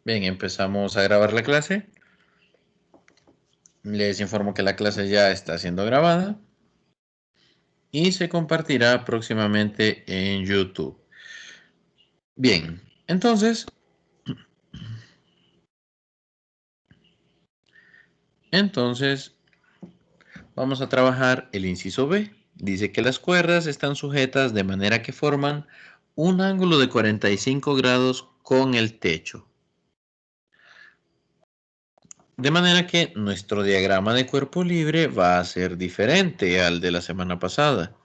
Bien, empezamos a grabar la clase. Les informo que la clase ya está siendo grabada y se compartirá próximamente en YouTube. Bien, entonces vamos a trabajar el inciso B. Dice que las cuerdas están sujetas de manera que forman un ángulo de 45 grados con el techo. De manera que nuestro diagrama de cuerpo libre va a ser diferente al de la semana pasada.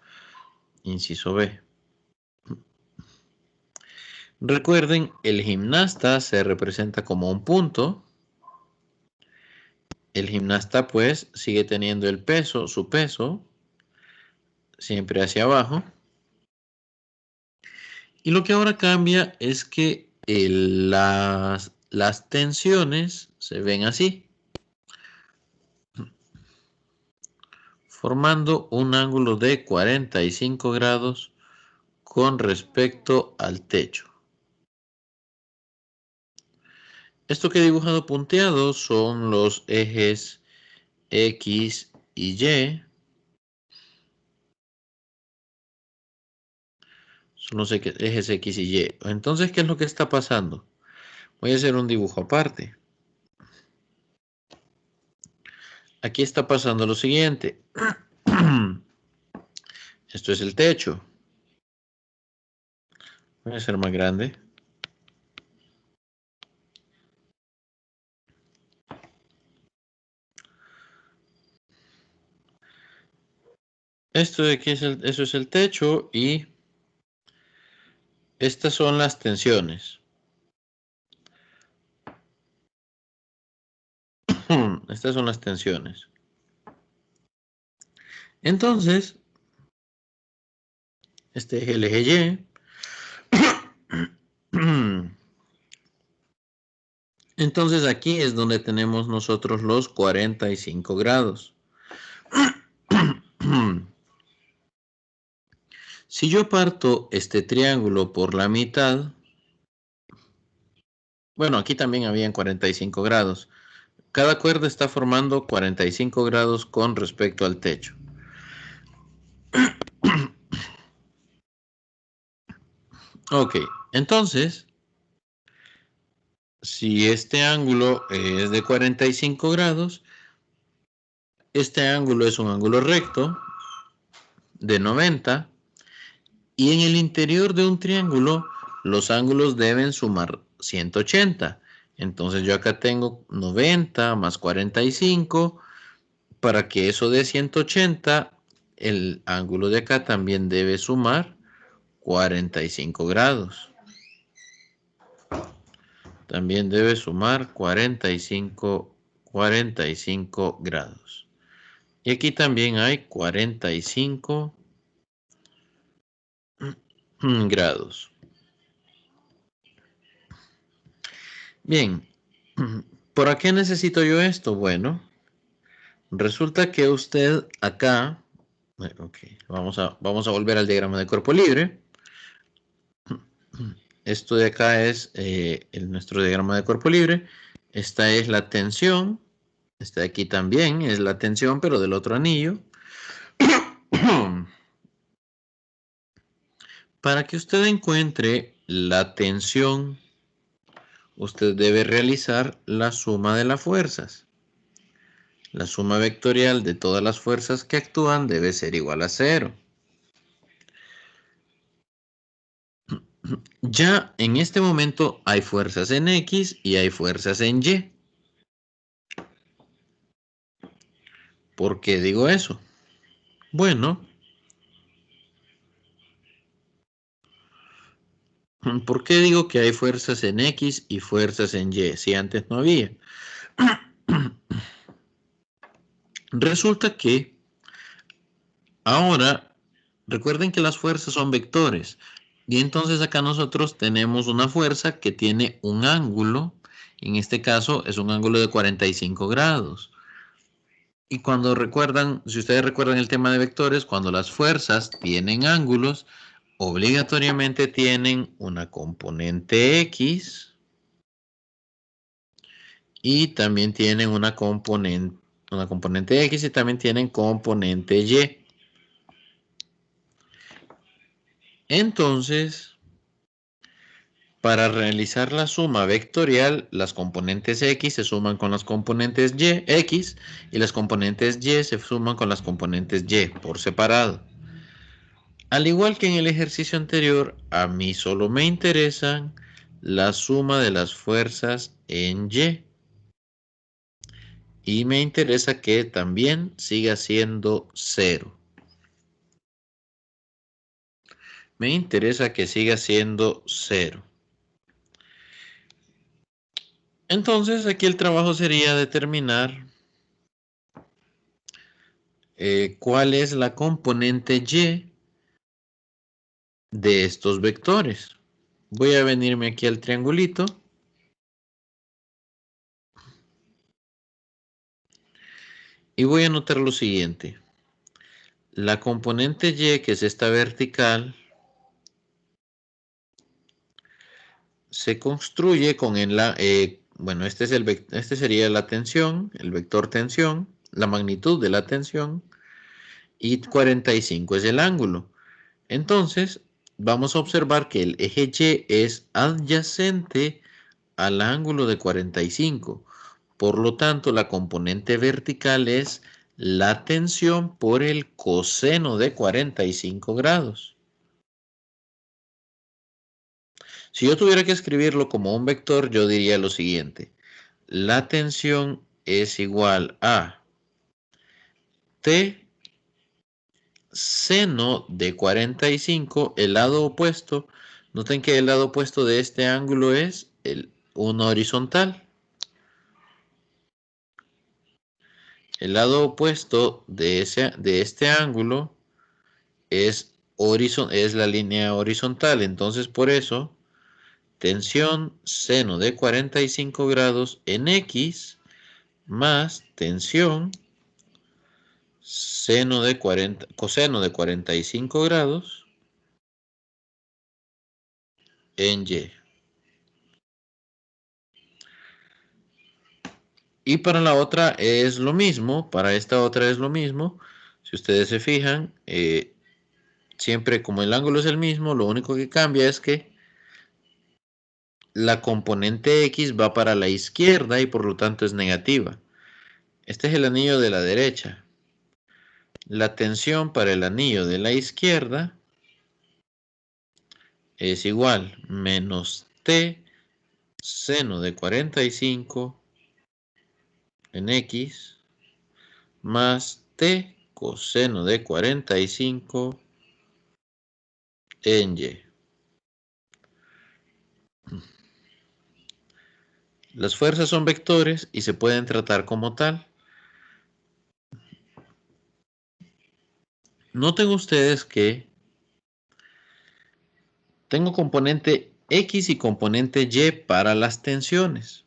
Inciso B. Recuerden, el gimnasta se representa como un punto. El gimnasta pues sigue teniendo el peso, su peso, siempre hacia abajo. Y lo que ahora cambia es que las tensiones se ven así, formando un ángulo de 45 grados con respecto al techo. Esto que he dibujado punteado son los ejes X y Y. Son los ejes X y Y. Entonces, ¿qué es lo que está pasando? Voy a hacer un dibujo aparte. Aquí está pasando lo siguiente. Esto es el techo. Voy a hacer más grande. Esto de aquí eso es el techo y estas son las tensiones. Estas son las tensiones. Entonces, este es el eje Y. Entonces aquí es donde tenemos nosotros los 45 grados. Si yo parto este triángulo por la mitad, bueno, aquí también habían 45 grados. Cada cuerda está formando 45 grados con respecto al techo. Ok, entonces, si este ángulo es de 45 grados, este ángulo es un ángulo recto de 90 y en el interior de un triángulo los ángulos deben sumar 180. Entonces yo acá tengo 90 más 45. Para que eso dé 180, el ángulo de acá también debe sumar 45 grados. También debe sumar 45 grados. Y aquí también hay 45 grados. Bien, ¿por qué necesito yo esto? Bueno, resulta que usted acá, okay, vamos a volver al diagrama de cuerpo libre. Esto de acá es nuestro diagrama de cuerpo libre. Esta es la tensión. Esta de aquí también es la tensión, pero del otro anillo. Para que usted encuentre la tensión, usted debe realizar la suma de las fuerzas. La suma vectorial de todas las fuerzas que actúan debe ser igual a 0. Ya en este momento hay fuerzas en X y hay fuerzas en Y. ¿Por qué digo eso? Bueno, ¿por qué digo que hay fuerzas en X y fuerzas en Y si antes no había? Resulta que ahora, recuerden que las fuerzas son vectores. Y entonces acá nosotros tenemos una fuerza que tiene un ángulo. En este caso es un ángulo de 45 grados. Y cuando recuerdan, si ustedes recuerdan el tema de vectores, cuando las fuerzas tienen ángulos, obligatoriamente tienen una componente X y también tienen una componente X y también tienen componente Y. Entonces, para realizar la suma vectorial, las componentes X se suman con las componentes Y, X, y las componentes Y se suman con las componentes Y por separado. Al igual que en el ejercicio anterior, a mí solo me interesan la suma de las fuerzas en Y. Y me interesa que también siga siendo 0. Me interesa que siga siendo 0. Entonces, aquí el trabajo sería determinar cuál es la componente Y de estos vectores. Voy a venirme aquí al triangulito. Y voy a anotar lo siguiente. La componente Y, que es esta vertical, se construye con bueno, este sería la tensión, el vector tensión, la magnitud de la tensión, y 45 es el ángulo. Entonces, vamos a observar que el eje Y es adyacente al ángulo de 45. Por lo tanto, la componente vertical es la tensión por el coseno de 45 grados. Si yo tuviera que escribirlo como un vector, yo diría lo siguiente. La tensión es igual a T seno de 45, el lado opuesto. Noten que el lado opuesto de este ángulo es una horizontal. El lado opuesto de este ángulo es la línea horizontal. Entonces, por eso, tensión seno de 45 grados en X más tensión coseno de 45 grados en Y. Y para la otra es lo mismo, para esta otra es lo mismo. Si ustedes se fijan, siempre como el ángulo es el mismo, lo único que cambia es que la componente X va para la izquierda y por lo tanto es negativa. Este es el anillo de la derecha. La tensión para el anillo de la izquierda es igual menos T seno de 45 en X más T coseno de 45 en Y. Las fuerzas son vectores y se pueden tratar como tal. Noten ustedes que tengo componente X y componente Y para las tensiones.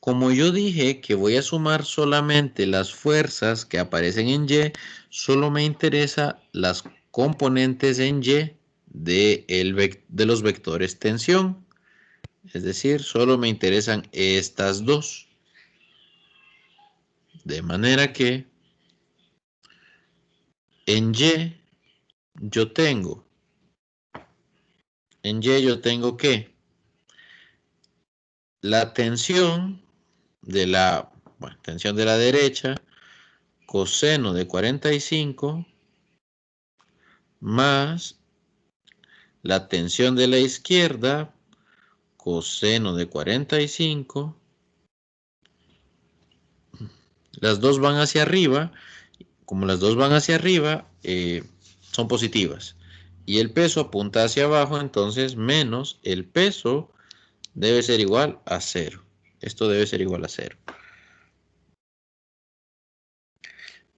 Como yo dije que voy a sumar solamente las fuerzas que aparecen en Y, solo me interesa las componentes en Y de los vectores tensión. Es decir, solo me interesan estas dos. De manera que en Y yo tengo que la tensión tensión de la derecha, coseno de 45, más la tensión de la izquierda, coseno de 45. Las dos van hacia arriba. Como las dos van hacia arriba, son positivas. Y el peso apunta hacia abajo, entonces menos el peso debe ser igual a 0. Esto debe ser igual a 0.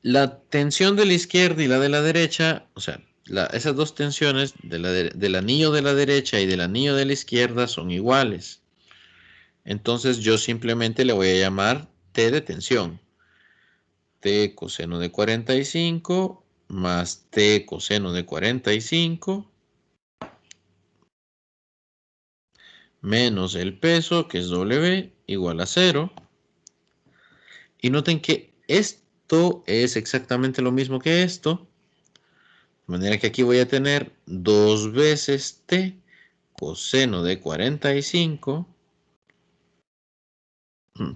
La tensión de la izquierda y la de la derecha, o sea, esas dos tensiones del anillo de la derecha y del anillo de la izquierda son iguales. Entonces yo simplemente le voy a llamar T de tensión. T coseno de 45 más T coseno de 45 menos el peso, que es W, igual a 0. Y noten que esto es exactamente lo mismo que esto. De manera que aquí voy a tener 2 veces t coseno de 45,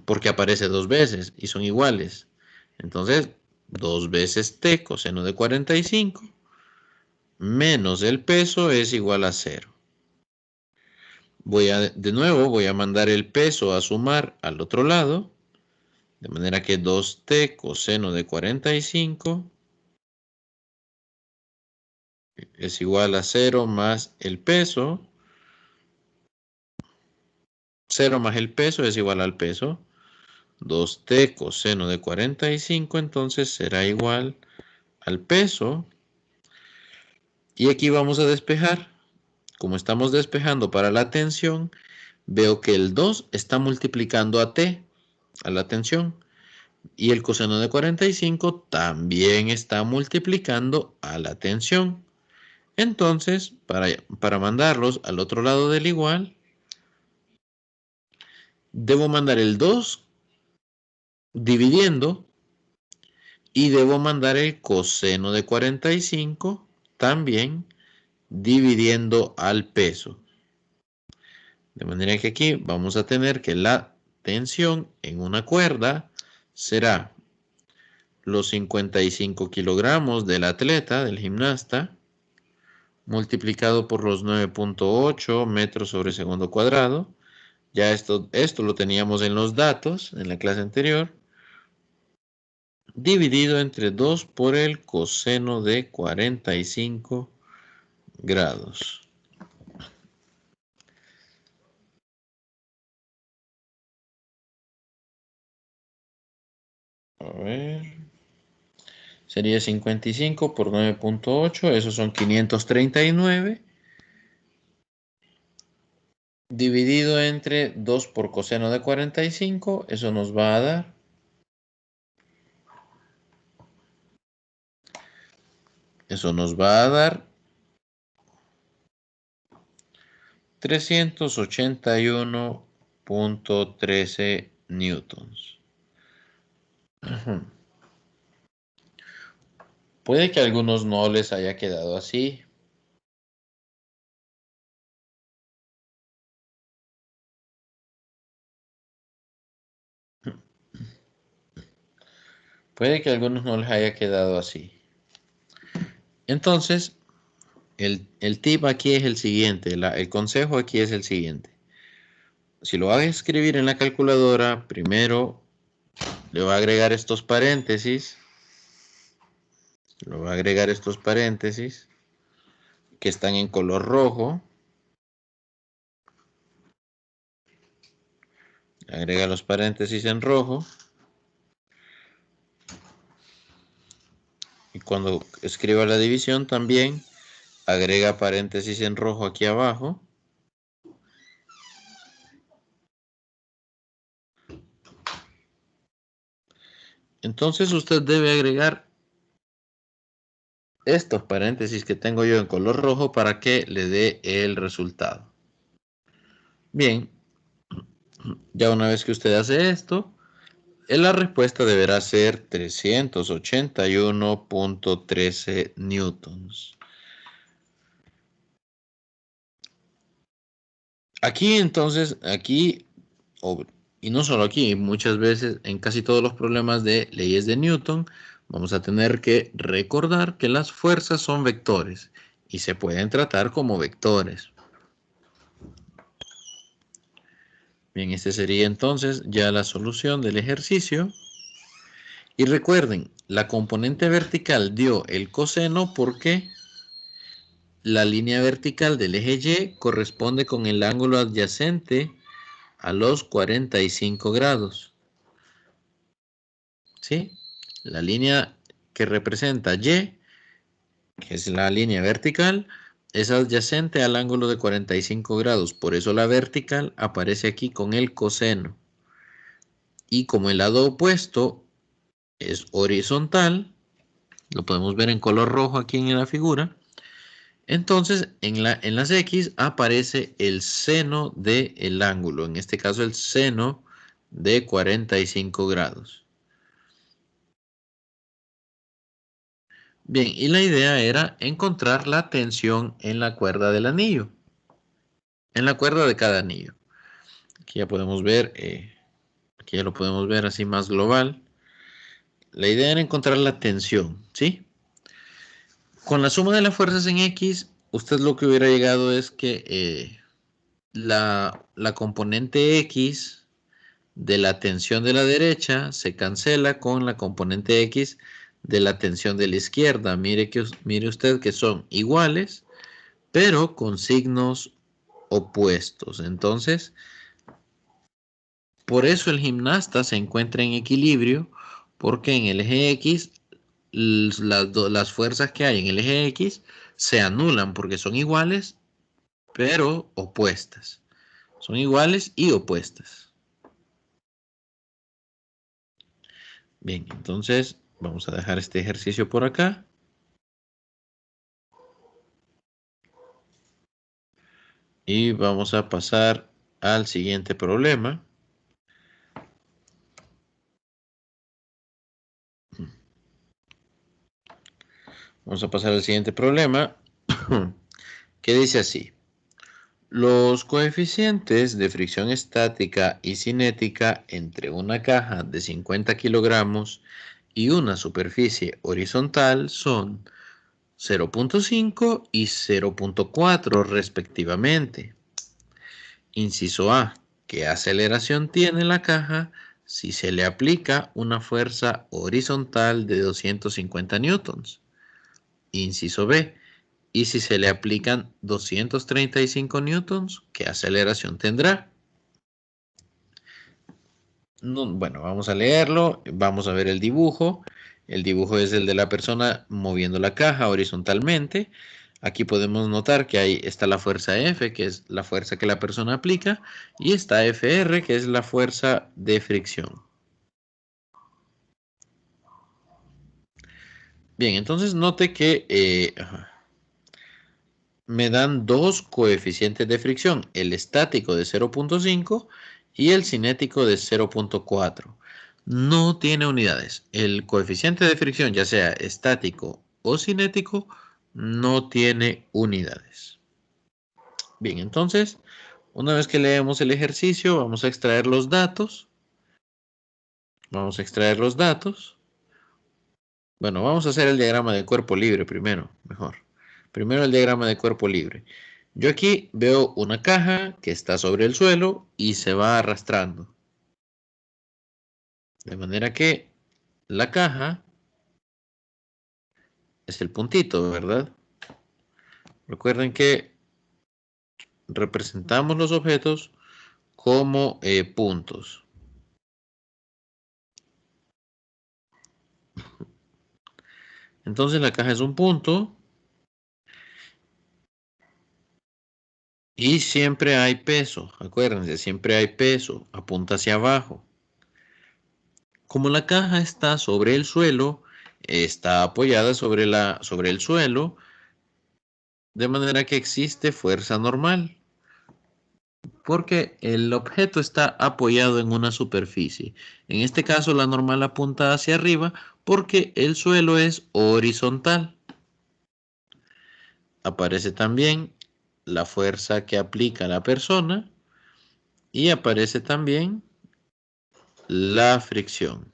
porque aparece 2 veces y son iguales. Entonces, 2 veces t coseno de 45 menos el peso es igual a 0. De nuevo, voy a mandar el peso a sumar al otro lado. De manera que 2t coseno de 45 es igual a 0 más el peso. 0 más el peso es igual al peso. 2t coseno de 45 entonces será igual al peso. Y aquí vamos a despejar. Como estamos despejando para la tensión, veo que el 2 está multiplicando a t, a la tensión. Y el coseno de 45 también está multiplicando a la tensión. Entonces, para mandarlos al otro lado del igual, debo mandar el 2 dividiendo y debo mandar el coseno de 45 también dividiendo al peso. De manera que aquí vamos a tener que la tensión en una cuerda será los 55 kilogramos del atleta, del gimnasta, multiplicado por los 9.8 metros sobre segundo cuadrado. Ya esto lo teníamos en los datos en la clase anterior. Dividido entre 2 por el coseno de 45 grados. A ver. Sería 55 por 9.8. Esos son 539. Dividido entre 2 por coseno de 45. Eso nos va a dar 381.13 newtons. Puede que a algunos no les haya quedado así. Puede que a algunos no les haya quedado así. Entonces, el tip aquí es el siguiente. El consejo aquí es el siguiente. Si lo va a escribir en la calculadora, primero le va a agregar estos paréntesis. Lo va a agregar estos paréntesis que están en color rojo. Agrega los paréntesis en rojo. Y cuando escriba la división también agrega paréntesis en rojo aquí abajo. Entonces usted debe agregar estos paréntesis que tengo yo en color rojo para que le dé el resultado. Bien, ya una vez que usted hace esto, la respuesta deberá ser 381.13 newtons. Aquí entonces, y no solo aquí, muchas veces en casi todos los problemas de leyes de Newton, vamos a tener que recordar que las fuerzas son vectores y se pueden tratar como vectores. Bien, este sería entonces ya la solución del ejercicio. Y recuerden, la componente vertical dio el coseno porque la línea vertical del eje Y corresponde con el ángulo adyacente a los 45 grados. ¿Sí? La línea que representa Y, que es la línea vertical, es adyacente al ángulo de 45 grados. Por eso la vertical aparece aquí con el coseno. Y como el lado opuesto es horizontal, lo podemos ver en color rojo aquí en la figura, Entonces, en las X aparece el seno del ángulo, en este caso el seno de 45 grados. Bien, y la idea era encontrar la tensión en la cuerda del anillo, en la cuerda de cada anillo. Aquí ya podemos ver, aquí ya lo podemos ver así más global. La idea era encontrar la tensión, ¿sí? Con la suma de las fuerzas en X, usted lo que hubiera llegado es que la componente X de la tensión de la derecha se cancela con la componente X de la tensión de la izquierda. Mire usted que son iguales, pero con signos opuestos. Entonces, por eso el gimnasta se encuentra en equilibrio, porque en el eje X las fuerzas que hay en el eje X se anulan porque son iguales, pero opuestas. Son iguales y opuestas. Bien, entonces vamos a dejar este ejercicio por acá. Y vamos a pasar al siguiente problema. Vamos a pasar al siguiente problema, que dice así. Los coeficientes de fricción estática y cinética entre una caja de 50 kilogramos y una superficie horizontal son 0.5 y 0.4 respectivamente. Inciso A. ¿Qué aceleración tiene la caja si se le aplica una fuerza horizontal de 250 newtons? Inciso B. Y si se le aplican 235 newtons, ¿qué aceleración tendrá? No, bueno, vamos a leerlo, vamos a ver el dibujo. El dibujo es el de la persona moviendo la caja horizontalmente. Aquí podemos notar que ahí está la fuerza F, que es la fuerza que la persona aplica, y está FR, que es la fuerza de fricción. Bien, entonces note que me dan dos coeficientes de fricción, el estático de 0.5 y el cinético de 0.4. No tiene unidades. El coeficiente de fricción, ya sea estático o cinético, no tiene unidades. Bien, entonces, una vez que leemos el ejercicio, vamos a extraer los datos. Vamos a extraer los datos. Bueno, vamos a hacer el diagrama de cuerpo libre primero, mejor. Primero el diagrama de cuerpo libre. Yo aquí veo una caja que está sobre el suelo y se va arrastrando. De manera que la caja es el puntito, ¿verdad? Recuerden que representamos los objetos como puntos. Entonces la caja es un punto y siempre hay peso. Acuérdense, siempre hay peso. Apunta hacia abajo. Como la caja está sobre el suelo, está apoyada sobre el suelo, de manera que existe fuerza normal. Porque el objeto está apoyado en una superficie. En este caso, la normal apunta hacia arriba porque el suelo es horizontal. Aparece también la fuerza que aplica la persona y aparece también la fricción.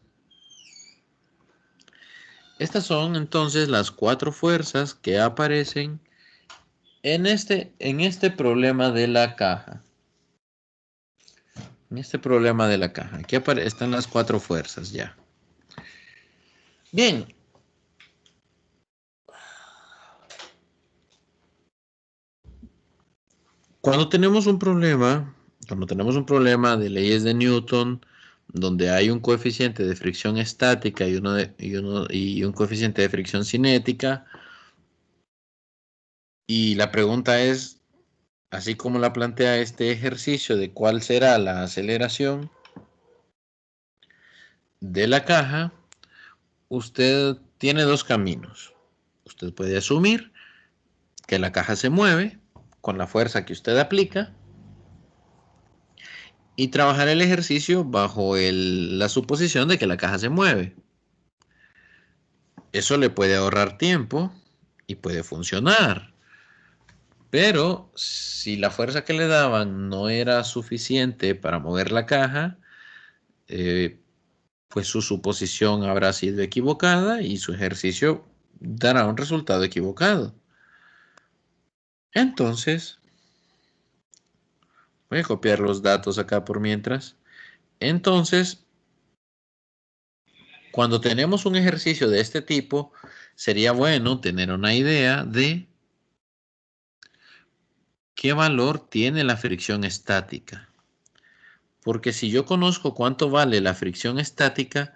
Estas son entonces las cuatro fuerzas que aparecen en este problema de la caja. En este problema de la caja. Aquí están las cuatro fuerzas ya. Bien. Cuando tenemos un problema de leyes de Newton, donde hay un coeficiente de fricción estática y un coeficiente de fricción cinética, y la pregunta es, así como la plantea este ejercicio de cuál será la aceleración de la caja, usted tiene dos caminos. Usted puede asumir que la caja se mueve con la fuerza que usted aplica y trabajar el ejercicio bajo la suposición de que la caja se mueve. Eso le puede ahorrar tiempo y puede funcionar. Pero si la fuerza que le daban no era suficiente para mover la caja, pues su suposición habrá sido equivocada y su ejercicio dará un resultado equivocado. Entonces, voy a copiar los datos acá por mientras. Entonces, cuando tenemos un ejercicio de este tipo, sería bueno tener una idea de qué valor tiene la fricción estática. Porque si yo conozco cuánto vale la fricción estática,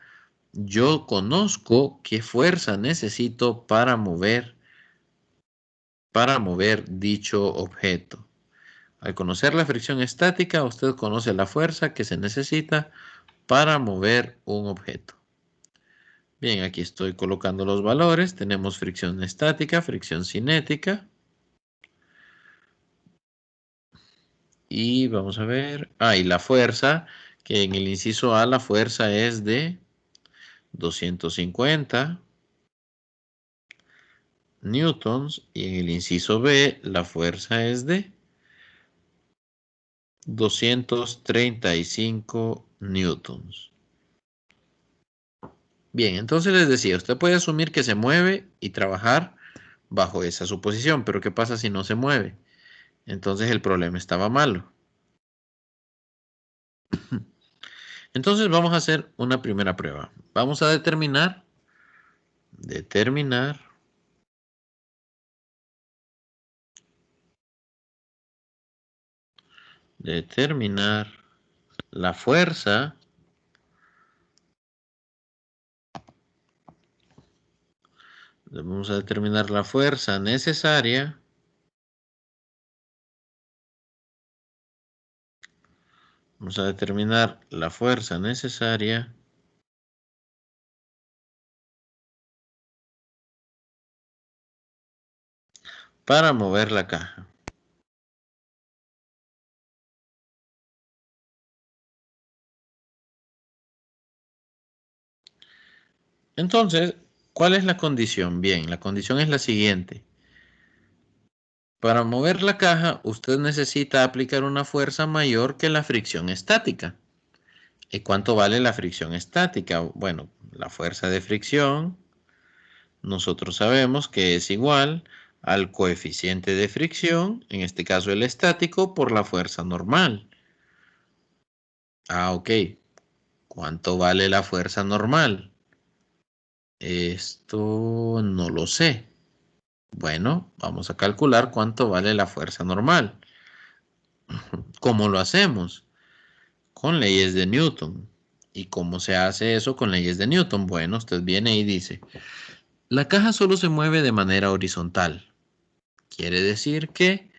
yo conozco qué fuerza necesito para mover dicho objeto. Al conocer la fricción estática, usted conoce la fuerza que se necesita para mover un objeto. Bien, aquí estoy colocando los valores. Tenemos fricción estática, fricción cinética. Y vamos a ver. Y la fuerza, que en el inciso A la fuerza es de 250 newtons. Y en el inciso B la fuerza es de 235 newtons. Bien, entonces les decía, usted puede asumir que se mueve y trabajar bajo esa suposición, pero ¿qué pasa si no se mueve? Entonces el problema estaba malo. Entonces vamos a hacer una primera prueba. Vamos a determinar la fuerza necesaria para mover la caja. Entonces, ¿cuál es la condición? Bien, la condición es la siguiente. Para mover la caja, usted necesita aplicar una fuerza mayor que la fricción estática. ¿Y cuánto vale la fricción estática? Bueno, la fuerza de fricción, nosotros sabemos que es igual al coeficiente de fricción, en este caso el estático, por la fuerza normal. Ok. ¿Cuánto vale la fuerza normal? Esto no lo sé. Bueno, vamos a calcular cuánto vale la fuerza normal. ¿Cómo lo hacemos? Con leyes de Newton. ¿Y cómo se hace eso con leyes de Newton? Bueno, usted viene y dice, la caja solo se mueve de manera horizontal. Quiere decir que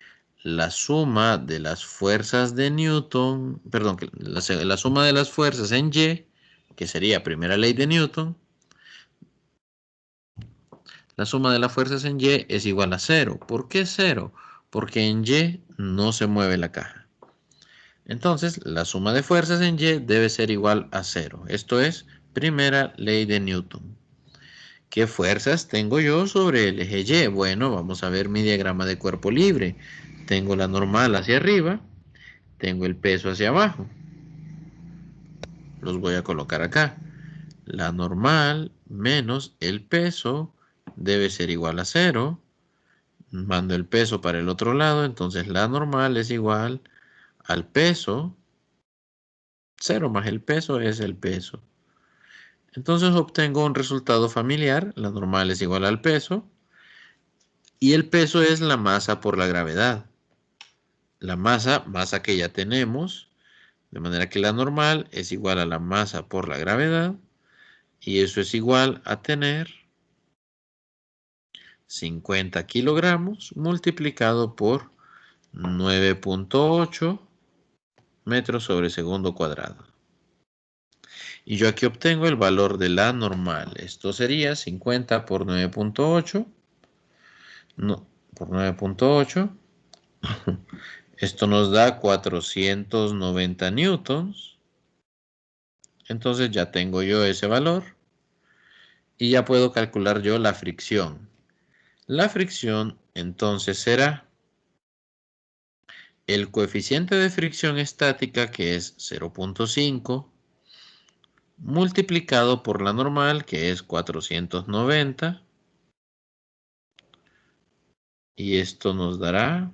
la suma de las fuerzas de Newton, perdón, la suma de las fuerzas en Y, que sería primera ley de Newton, la suma de las fuerzas en Y es igual a 0. ¿Por qué 0? Porque en Y no se mueve la caja. Entonces, la suma de fuerzas en Y debe ser igual a 0. Esto es primera ley de Newton. ¿Qué fuerzas tengo yo sobre el eje Y? Bueno, vamos a ver mi diagrama de cuerpo libre. Tengo la normal hacia arriba, tengo el peso hacia abajo. Los voy a colocar acá. La normal menos el peso debe ser igual a 0. Mando el peso para el otro lado, entonces la normal es igual al peso. 0 más el peso es el peso. Entonces obtengo un resultado familiar. La normal es igual al peso. Y el peso es la masa por la gravedad. La masa que ya tenemos. De manera que la normal es igual a la masa por la gravedad. Y eso es igual a tener 50 kilogramos multiplicado por 9.8 metros sobre segundo cuadrado. Y yo aquí obtengo el valor de la normal. Esto sería 50 por 9.8. por 9.8. Esto nos da 490 newtons. Entonces ya tengo yo ese valor. Y ya puedo calcular yo la fricción. La fricción entonces será el coeficiente de fricción estática, que es 0.5, multiplicado por la normal, que es 490. Y esto nos dará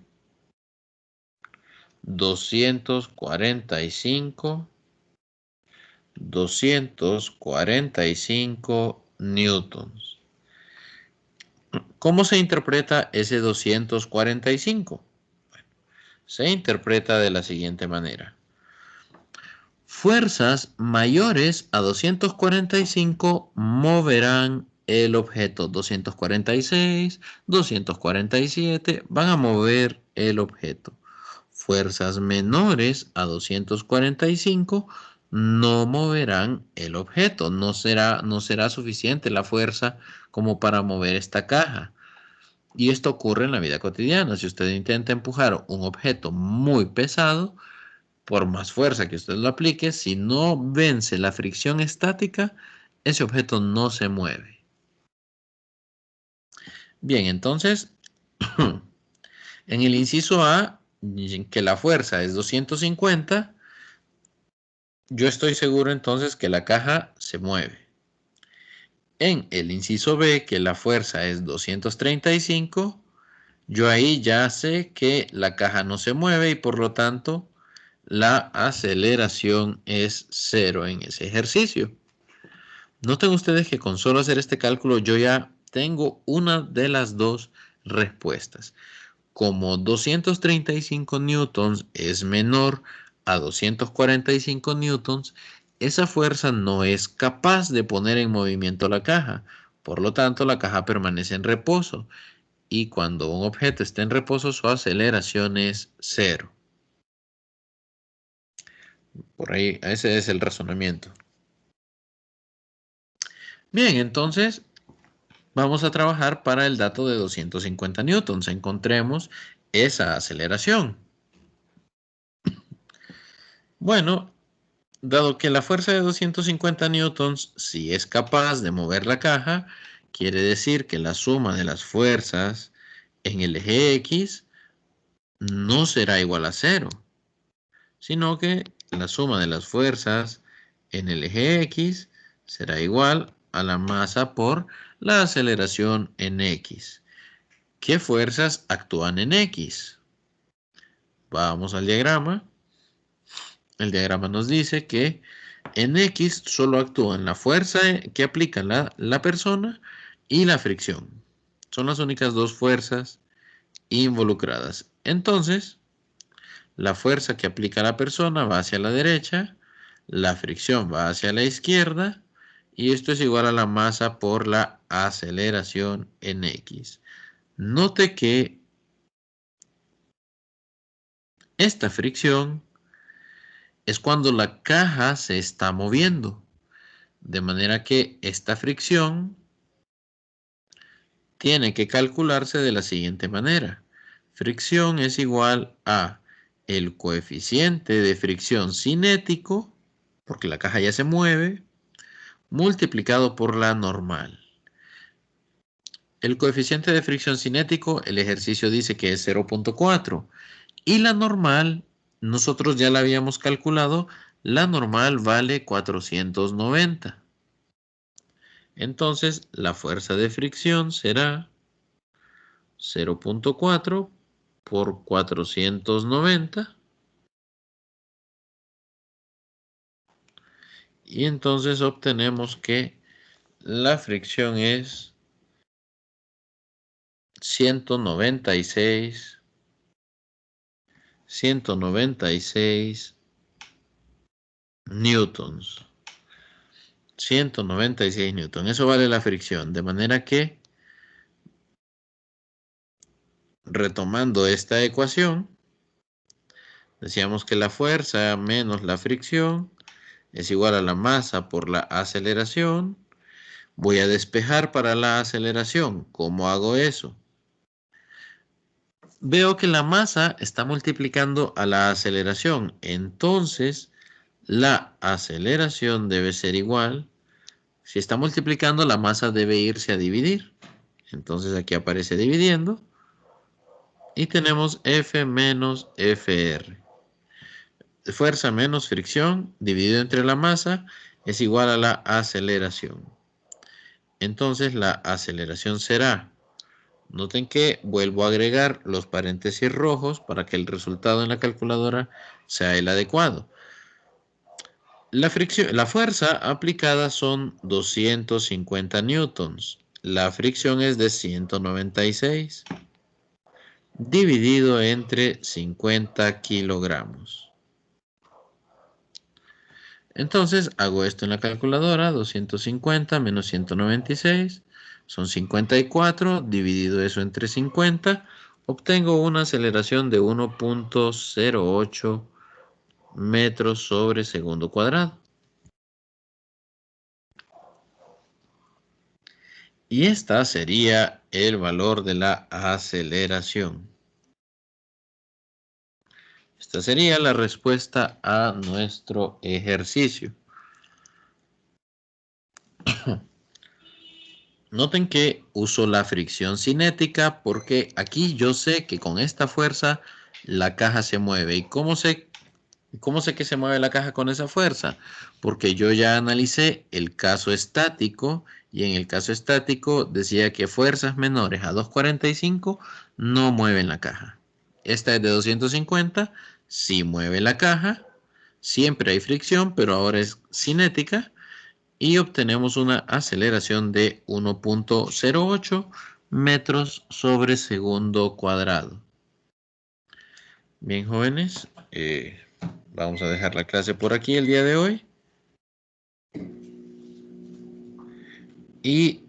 245 newtons. ¿Cómo se interpreta ese 245? Se interpreta de la siguiente manera. Fuerzas mayores a 245 moverán el objeto. 246, 247 van a mover el objeto. Fuerzas menores a 245 no moverán el objeto. No será suficiente la fuerza como para mover esta caja. Y esto ocurre en la vida cotidiana. Si usted intenta empujar un objeto muy pesado, por más fuerza que usted lo aplique, si no vence la fricción estática, ese objeto no se mueve. Bien, entonces, en el inciso A, que la fuerza es 250, yo estoy seguro entonces que la caja se mueve. En el inciso B, que la fuerza es 235, yo ahí ya sé que la caja no se mueve y por lo tanto la aceleración es 0 en ese ejercicio. Noten ustedes que con solo hacer este cálculo yo ya tengo una de las dos respuestas. Como 235 newtons es menor a 245 newtons, esa fuerza no es capaz de poner en movimiento la caja. Por lo tanto, la caja permanece en reposo. Y cuando un objeto está en reposo, su aceleración es 0. Por ahí, ese es el razonamiento. Bien, entonces vamos a trabajar para el dato de 250 newtons. Encontremos esa aceleración. Bueno, dado que la fuerza de 250 newtons sí es capaz de mover la caja, quiere decir que la suma de las fuerzas en el eje X no será igual a 0, sino que la suma de las fuerzas en el eje X será igual a la masa por la aceleración en X. ¿Qué fuerzas actúan en X? Vamos al diagrama. El diagrama nos dice que en X solo actúan la fuerza que aplica la persona y la fricción. Son las únicas dos fuerzas involucradas. Entonces, la fuerza que aplica la persona va hacia la derecha, la fricción va hacia la izquierda y esto es igual a la masa por la aceleración en X. Note que esta fricción es cuando la caja se está moviendo. De manera que esta fricción tiene que calcularse de la siguiente manera. Fricción es igual a el coeficiente de fricción cinético, porque la caja ya se mueve, multiplicado por la normal. El coeficiente de fricción cinético, el ejercicio dice que es 0.4 y la normal, nosotros ya la habíamos calculado, la normal vale 490. Entonces, la fuerza de fricción será 0.4 por 490. Y entonces obtenemos que la fricción es 196 newtons. 196 newtons. Eso vale la fricción. De manera que, retomando esta ecuación, decíamos que la fuerza menos la fricción es igual a la masa por la aceleración. Voy a despejar para la aceleración. ¿Cómo hago eso? veo que la masa está multiplicando a la aceleración. Entonces, la aceleración debe ser igual. Si está multiplicando, la masa debe irse a dividir. Entonces aquí aparece dividiendo. Y tenemos F menos FR. Fuerza menos fricción dividido entre la masa es igual a la aceleración. Entonces la aceleración será, noten que vuelvo a agregar los paréntesis rojos para que el resultado en la calculadora sea el adecuado. La fuerza aplicada son 250 newtons. La fricción es de 196 dividido entre 50 kilogramos. Entonces hago esto en la calculadora, 250 menos 196 son 54, dividido eso entre 50, obtengo una aceleración de 1.08 metros sobre segundo cuadrado. Y esta sería el valor de la aceleración. Esta sería la respuesta a nuestro ejercicio. Noten que uso la fricción cinética porque aquí yo sé que con esta fuerza la caja se mueve. ¿Y cómo sé que se mueve la caja con esa fuerza? Porque yo ya analicé el caso estático y en el caso estático decía que fuerzas menores a 245 no mueven la caja. Esta es de 250, sí mueve la caja. Siempre hay fricción, pero ahora es cinética. Y obtenemos una aceleración de 1.08 metros sobre segundo cuadrado. Bien, jóvenes, vamos a dejar la clase por aquí el día de hoy. Y